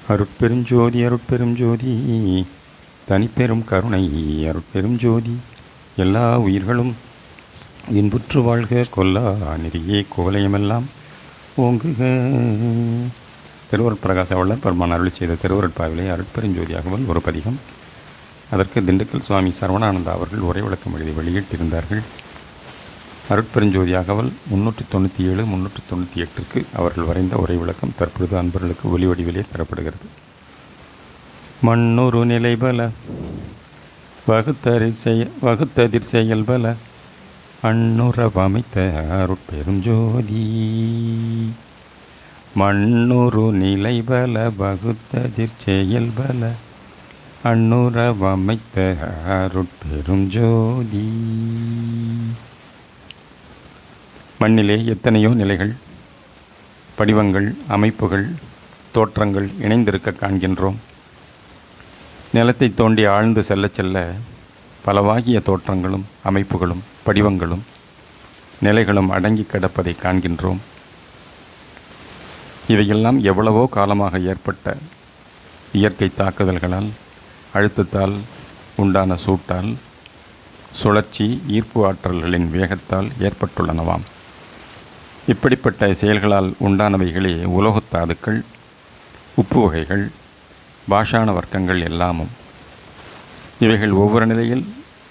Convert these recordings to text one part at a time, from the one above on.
அருட்பெருஞ்சோதி அருட்பெருஞ்சோதி தனிப்பெரும் கருணை அருட்பெருஞ்சோதி எல்லா உயிர்களும் இன்புற்று வாழ்க கொல்லா நெறியே கோலயமெல்லாம் ஓங்குக. திருவருட் பிரகாச வள்ளல் பெருமான் அருளி செய்த திருவருட்பாவிலே அருட்பெருஞ்சோதியாகவல் ஒரு பதிகம். அதற்கு திண்டுக்கல் சுவாமி சரவணானந்தா அவர்கள் உரை விளக்கம் எழுதி வெளியிட்டிருந்தார்கள். அருட்பெருஞ்சோதியாகவல் 397 398 அவர்கள் வரைந்த உரை விளக்கம் தற்பொழுது அன்பர்களுக்கு ஒலி வடிவிலே தரப்படுகிறது. மண்ணொரு நிலைபல வகுத்ததிர் செயல்பல அண்ணுறவமைத்த அருட்பெருஞ்சோதி. மண்ணொரு நிலைபல வகுத்ததிர் செயல்பல அண்ணுறவமைத்த அருட்பெருஞ்சோதி. மண்ணிலே எத்தனையோ நிலைகள், படிவங்கள், அமைப்புகள், தோற்றங்கள் இணைந்திருக்க காண்கின்றோம். நிலத்தை தோண்டி ஆழ்ந்து செல்ல செல்ல பலவாகிய தோற்றங்களும் அமைப்புகளும் படிவங்களும் நிலைகளும் அடங்கி கிடப்பதை காண்கின்றோம். இவையெல்லாம் எவ்வளவோ காலமாக ஏற்பட்ட இயற்கை தாக்குதல்களால், அழுத்தத்தால் உண்டான சூட்டால், சுழற்சி, ஈர்ப்பு ஆற்றல்களின் வேகத்தால் ஏற்பட்டுள்ளனவாம். இப்படிப்பட்ட செயல்களால் உண்டானவைகளே உலோகத்தாதுக்கள், உப்பு வகைகள், பாஷாண வர்க்கங்கள் எல்லாமும். இவைகள் ஒவ்வொரு நிலையில்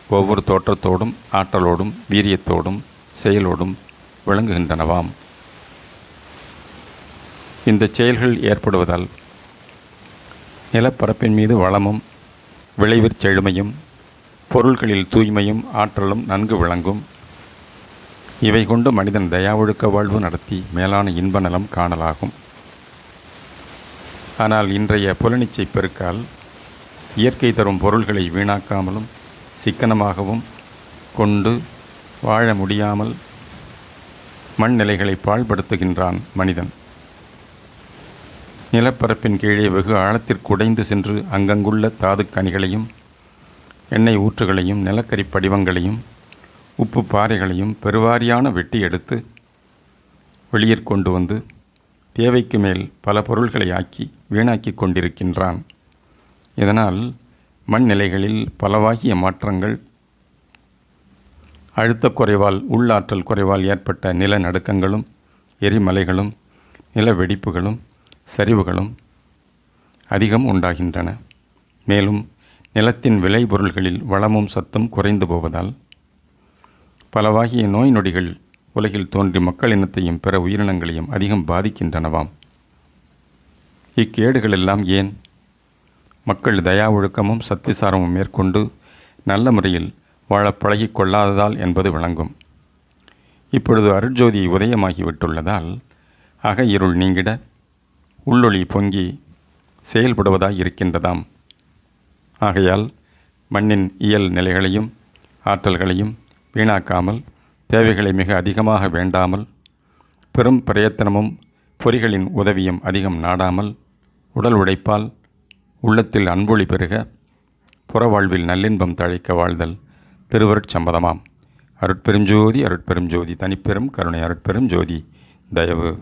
ஒவ்வொரு தோற்றத்தோடும் ஆற்றலோடும் வீரியத்தோடும் செயலோடும் விளங்குகின்றனவாம். இந்த செயல்கள் ஏற்படுவதால் நிலப்பரப்பின் மீது வளமும் விளைவிற் செழுமையும் பொருள்களில் தூய்மையும் ஆற்றலும் நன்கு விளங்கும். இவை கொண்டு மனிதன் தயாவொழுக்க வாழ்வு நடத்தி மேலான இன்ப நலம் காணலாகும். ஆனால் இன்றைய புலனிச்சை பெருக்கால் இயற்கை தரும் பொருள்களை வீணாக்காமலும் சிக்கனமாகவும் கொண்டு வாழ முடியாமல் மண் நிலைகளை பாழ்படுத்துகின்றான் மனிதன். நிலப்பரப்பின் கீழே வெகு ஆழத்திற்கு உடைந்து சென்று அங்கங்குள்ள தாதுக்கனிகளையும் எண்ணெய் ஊற்றுகளையும் நிலக்கரி படிவங்களையும் உப்பு பாறைகளையும் பெருவாரியான வெட்டி எடுத்து வெளியிற் கொண்டு வந்து தேவைக்கு மேல் பல பொருள்களை ஆக்கி வீணாக்கி கொண்டிருக்கின்றான். இதனால் மண் நிலைகளில் பலவாகிய மாற்றங்கள், அழுத்தக் குறைவால் உள்ளாற்றல் குறைவால் ஏற்பட்ட நிலநடுக்கங்களும் எரிமலைகளும் நில வெடிப்புகளும் சரிவுகளும் அதிகம் உண்டாகின்றன. மேலும் நிலத்தின் விளைபொருள்களில் வளமும் சத்தும் குறைந்து போவதால் பலவாகிய நோய் நொடிகள் உலகில் தோன்றி மக்கள் இனத்தையும் பிற உயிரினங்களையும் அதிகம் பாதிக்கின்றனவாம். இக்கேடுகள் எல்லாம் ஏன்? மக்கள் தயா ஒழுக்கமும் சத்விசாரமும் மேற்கொண்டு நல்ல முறையில் வாழ பழகி கொள்ளாததால் என்பது விளங்கும். இப்பொழுது அருட்ஜோதி உதயமாகிவிட்டுள்ளதால் அக இருள் நீங்கிட உள்ளொளி பொங்கி செயல்படுவதாய் இருக்கின்றதாம். ஆகையால் மண்ணின் இயல் நிலைகளையும் ஆற்றல்களையும் வீணாக்காமல், தேவைகளை மிக அதிகமாக வேண்டாமல், பெரும் பிரயத்தனமும் பொறிகளின் உதவியும் அதிகம் நாடாமல், உடல் உழைப்பால் உள்ளத்தில் அன்பொழி பெருக புறவாழ்வில் நல்லின்பம் தழைக்க வாழ்தல் திருவருட்சம்பதமாம். அருட்பெருஞ்சோதி அருட்பெருஞ்சோதி தனிப்பெரும் கருணை அருட்பெருஞ்சோதி தயவு.